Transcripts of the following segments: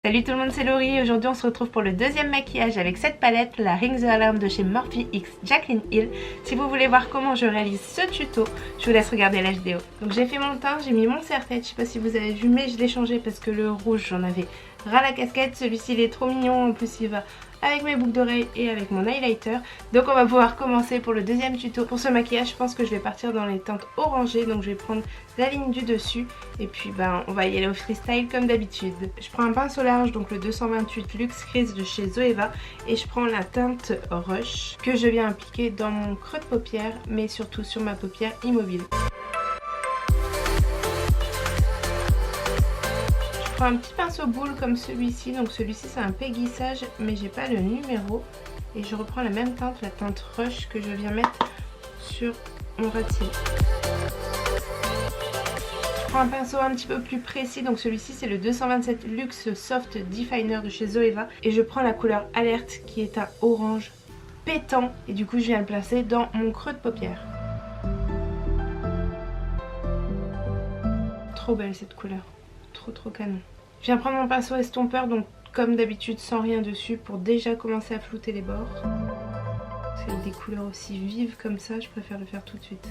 Salut tout le monde, c'est Laurie. Aujourd'hui on se retrouve pour le deuxième maquillage avec cette palette, la Ring the Alarm de chez Morphe X Jaclyn Hill. Si vous voulez voir comment je réalise ce tuto, je vous laisse regarder la vidéo. Donc j'ai fait mon teint, j'ai mis mon serre-tête, je sais pas si vous avez vu mais je l'ai changé parce que le rouge j'en avais ras la casquette. Celui-ci il est trop mignon, en plus il va avec mes boucles d'oreilles et avec mon highlighter. Donc on va pouvoir commencer pour le deuxième tuto. Pour ce maquillage je pense que je vais partir dans les teintes orangées, donc je vais prendre la ligne du dessus et puis on va y aller au freestyle comme d'habitude. Je prends un pinceau large, donc le 228 Luxe Crease de chez Zoeva, et je prends la teinte Rush que je viens appliquer dans mon creux de paupière mais surtout sur ma paupière immobile. Je prends un petit pinceau boule comme celui-ci, donc celui-ci c'est un péguissage mais j'ai pas le numéro, et je reprends la même teinte, la teinte Rush que je viens mettre sur mon ras de cils. Je prends un pinceau un petit peu plus précis, donc celui-ci c'est le 227 Luxe Soft Definer de chez Zoeva, et je prends la couleur Alerte qui est un orange pétant, et du coup je viens le placer dans mon creux de paupière. Trop belle cette couleur, trop canon. Je viens prendre mon pinceau estompeur, donc comme d'habitude sans rien dessus, pour déjà commencer à flouter les bords. C'est des couleurs aussi vives comme ça, je préfère le faire tout de suite.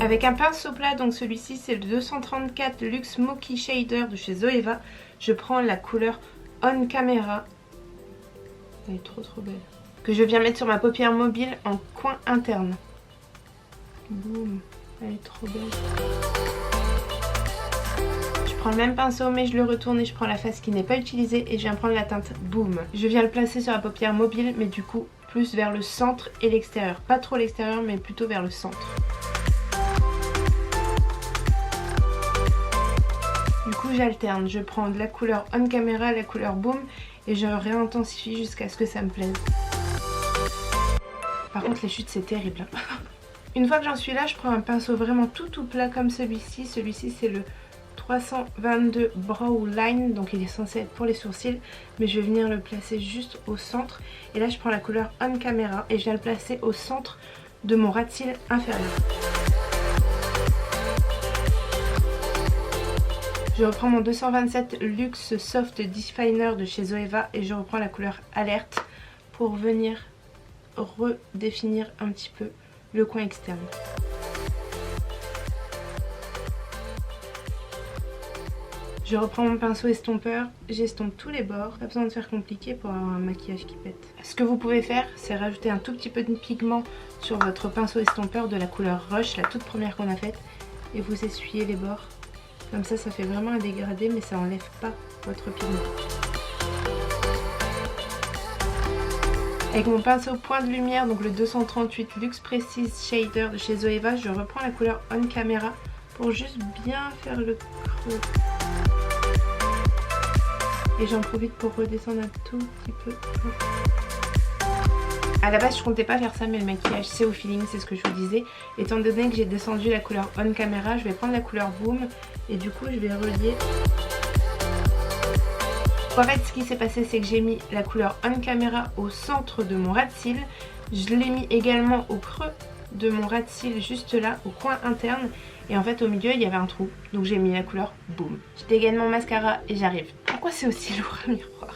Avec un pinceau plat, donc celui-ci c'est le 234 Luxe Smoky Shader de chez Zoeva, je prends la couleur On Camera. Elle est trop belle. Que je viens mettre sur ma paupière mobile en coin interne. Boum, elle est trop belle. Je prends le même pinceau mais je le retourne et je prends la face qui n'est pas utilisée et je viens prendre la teinte Boom. Je viens le placer sur la paupière mobile mais du coup plus vers le centre et l'extérieur. Pas trop l'extérieur mais plutôt vers le centre. Du coup j'alterne, je prends de la couleur On Camera, la couleur Boom, et je réintensifie jusqu'à ce que ça me plaise. Par contre les chutes c'est terrible. Une fois que j'en suis là, je prends un pinceau vraiment tout plat comme celui-ci. Celui-ci c'est le 322 Brow Line, donc il est censé être pour les sourcils, mais je vais venir le placer juste au centre. Et là je prends la couleur On Camera et je viens le placer au centre de mon ras de cils inférieur. Je reprends mon 227 Luxe Soft Definer de chez Zoeva et je reprends la couleur Alerte pour venir redéfinir un petit peu le coin externe. Je reprends mon pinceau estompeur, j'estompe tous les bords, pas besoin de faire compliqué pour avoir un maquillage qui pète. Ce que vous pouvez faire, c'est rajouter un tout petit peu de pigment sur votre pinceau estompeur de la couleur Rush, la toute première qu'on a faite, et vous essuyez les bords. Comme ça, ça fait vraiment un dégradé, mais ça enlève pas votre pigment. Avec mon pinceau point de lumière, donc le 238 Luxe Precise Shader de chez Zoeva, je reprends la couleur On Camera pour juste bien faire le creux. Et j'en profite pour redescendre un tout petit peu. À la base je comptais pas faire ça, mais le maquillage c'est au feeling, c'est ce que je vous disais. Étant donné que j'ai descendu la couleur On Camera, je vais prendre la couleur Boom et du coup je vais relier. En fait ce qui s'est passé c'est que j'ai mis la couleur On Camera au centre de mon ras de cils. Je l'ai mis également au creux de mon ras de cils, juste là, au coin interne. Et en fait au milieu il y avait un trou, donc j'ai mis la couleur Boom. Je dégaine mon mascara et j'arrive. Pourquoi c'est aussi lourd un miroir?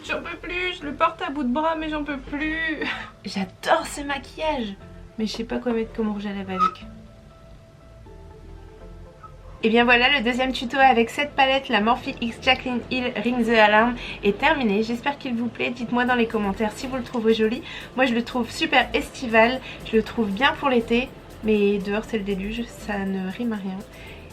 J'en peux plus, je le porte à bout de bras mais j'en peux plus. J'adore ce maquillage, mais je sais pas quoi mettre comme rouge à lèvres avec. Et bien voilà, le deuxième tuto avec cette palette, la Morphe X Jaclyn Hill Ring the Alarm, est terminé. J'espère qu'il vous plaît, dites-moi dans les commentaires si vous le trouvez joli. Moi je le trouve super estival, je le trouve bien pour l'été, mais dehors c'est le déluge, ça ne rime à rien.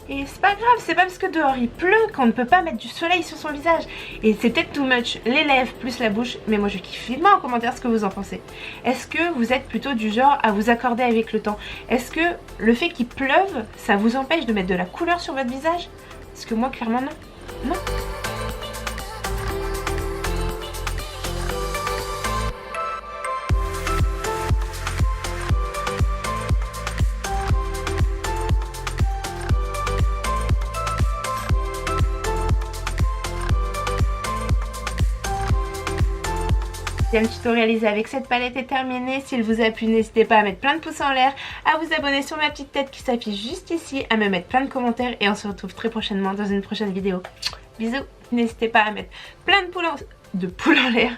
Et c'est pas grave, c'est pas parce que dehors il pleut qu'on ne peut pas mettre du soleil sur son visage. Et c'est peut-être too much, les lèvres plus la bouche, mais moi je kiffe. Dites-moi en commentaire ce que vous en pensez. Est-ce que vous êtes plutôt du genre à vous accorder avec le temps? Est-ce que le fait qu'il pleuve, ça vous empêche de mettre de la couleur sur votre visage? Parce que moi clairement non. Non. deuxième tuto réalisé avec cette palette est terminé. S'il vous a plu, n'hésitez pas à mettre plein de pouces en l'air, à vous abonner sur ma petite tête qui s'affiche juste ici, à me mettre plein de commentaires et on se retrouve très prochainement dans une prochaine vidéo. Bisous, n'hésitez pas à mettre plein de poules en l'air.